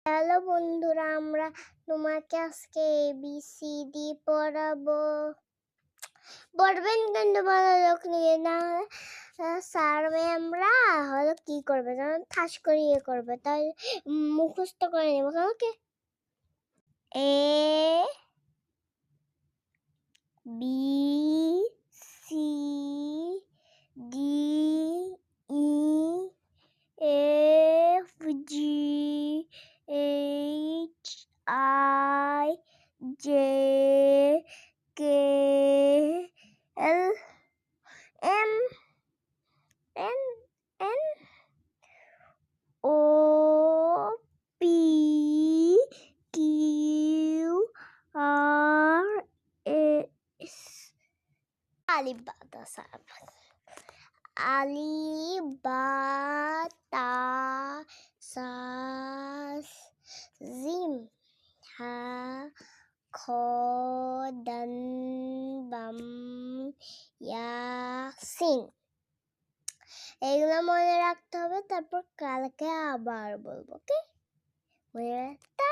Hello বন্ধুরা, আমরা তোমাকে আজকে ABCD পড়াবো। পড়বেন কিন্তু মনোযোগ নিয়ে, না স্যার ম্যামরা হলো কি করবে যেমন ঠাস করে করবে, তাই মুখস্থ করে নেব। ওকে, ABCDEFGHIJKLMNOPQRS alif bahasa alif batas zim ha khodan bam yasin। এগুলো মনে রাখতে হবে, তারপর কালকে আবার বলবো। ওকে, মনে রাখতে